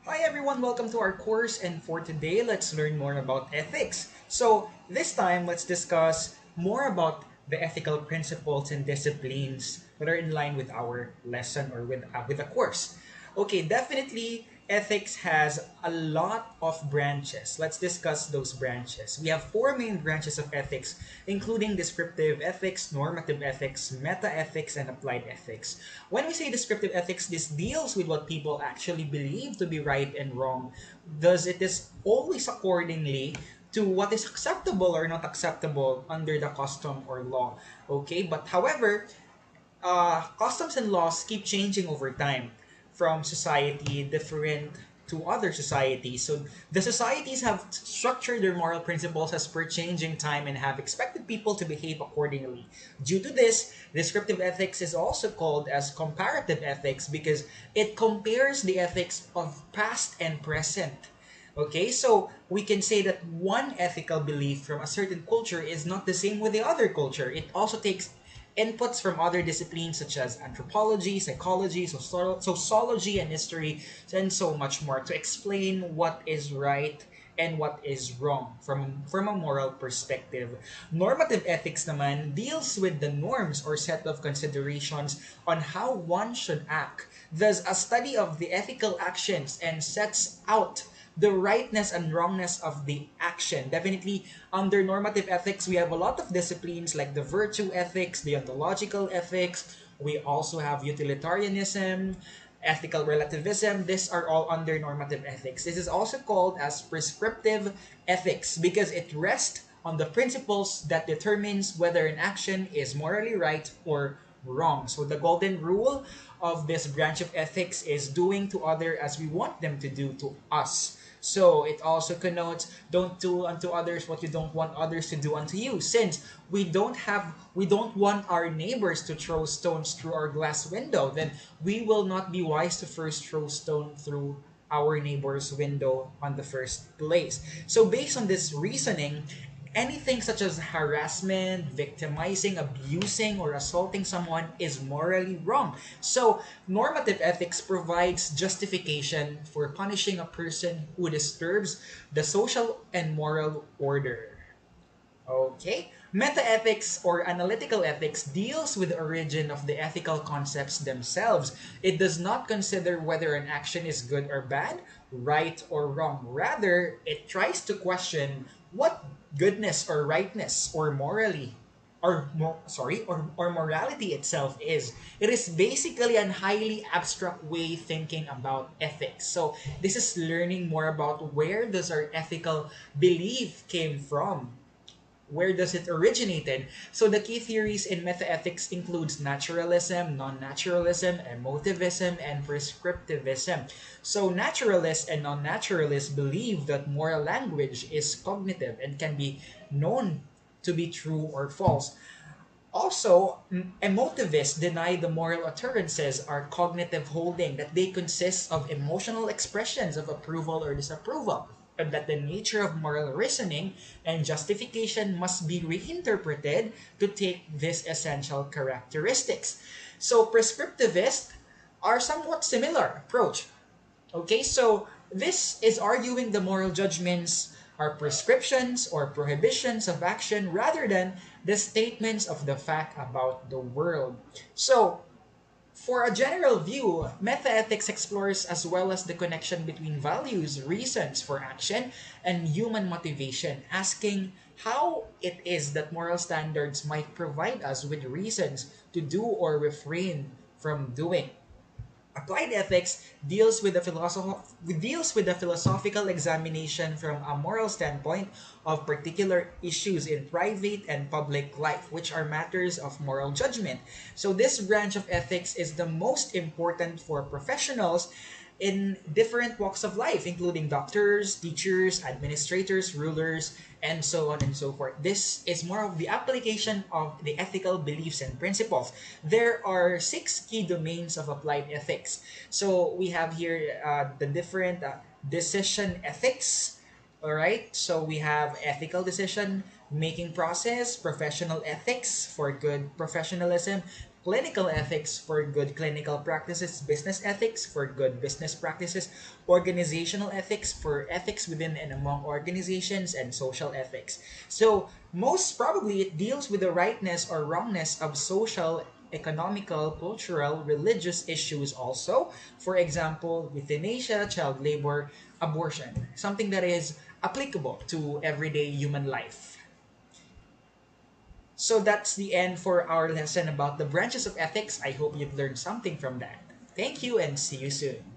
Hi everyone, welcome to our course, and for today let's learn more about ethics. So this time let's discuss more about the ethical principles and disciplines that are in line with our lesson or with the course. Okay, definitely ethics has a lot of branches. Let's discuss those branches. We have four main branches of ethics, including descriptive ethics, normative ethics, meta ethics, and applied ethics. When we say descriptive ethics, this deals with what people actually believe to be right and wrong. Thus, it is always accordingly to what is acceptable or not acceptable under the custom or law. Okay, but however, customs and laws keep changing over time from society different to other societies. So the societies have structured their moral principles as per changing time and have expected people to behave accordingly. Due to this, descriptive ethics is also called as comparative ethics because it compares the ethics of past and present. Okay, so we can say that one ethical belief from a certain culture is not the same with the other culture. It also takes inputs from other disciplines such as anthropology, psychology, sociology, and history, and so much more to explain what is right and what is wrong from a moral perspective. Normative ethics naman deals with the norms or set of considerations on how one should act. Thus, a study of the ethical actions and sets out the rightness and wrongness of the action. Definitely, under normative ethics, we have a lot of disciplines like the virtue ethics, the ontological ethics. We also have utilitarianism, ethical relativism. These are all under normative ethics. This is also called as prescriptive ethics because it rests on the principles that determines whether an action is morally right or wrong. So the golden rule of this branch of ethics is doing to other as we want them to do to us. So it also connotes don't do unto others what you don't want others to do unto you. Since we don't want our neighbors to throw stones through our glass window, then we will not be wise to first throw stone through our neighbor's window on the first place. So based on this reasoning, anything such as harassment, victimizing, abusing, or assaulting someone is morally wrong. So, normative ethics provides justification for punishing a person who disturbs the social and moral order. Okay. Metaethics or analytical ethics deals with the origin of the ethical concepts themselves. It does not consider whether an action is good or bad, right or wrong. Rather, it tries to question what goodness or rightness or morally or morality itself is. It is basically an highly abstract way thinking about ethics. So this is learning more about where does our ethical belief came from, where does it originated. So the key theories in metaethics includes naturalism, non-naturalism, emotivism, and prescriptivism. So naturalists and non-naturalists believe that moral language is cognitive and can be known to be true or false. Also, emotivists deny the moral utterances are cognitive holding, that they consist of emotional expressions of approval or disapproval, and that the nature of moral reasoning and justification must be reinterpreted to take these essential characteristics. So, prescriptivists are somewhat similar approach. Okay, so this is arguing the moral judgments are prescriptions or prohibitions of action rather than the statements of the fact about the world. So, for a general view, metaethics explores as well as the connection between values, reasons for action, and human motivation, asking how it is that moral standards might provide us with reasons to do or refrain from doing. Applied ethics deals with the philosophical examination from a moral standpoint of particular issues in private and public life, which are matters of moral judgment. So this branch of ethics is the most important for professionals in different walks of life, including doctors, teachers, administrators, rulers, and so on and so forth. This is more of the application of the ethical beliefs and principles. There are six key domains of applied ethics. So we have here the different decision ethics. All right. So we have ethical decision making process, professional ethics for good professionalism, clinical ethics for good clinical practices, business ethics for good business practices, organizational ethics for ethics within and among organizations, and social ethics. So, most probably it deals with the rightness or wrongness of social, economical, cultural, religious issues also. For example, euthanasia, child labor, abortion, something that is applicable to everyday human life. So that's the end for our lesson about the branches of ethics. I hope you've learned something from that. Thank you and see you soon.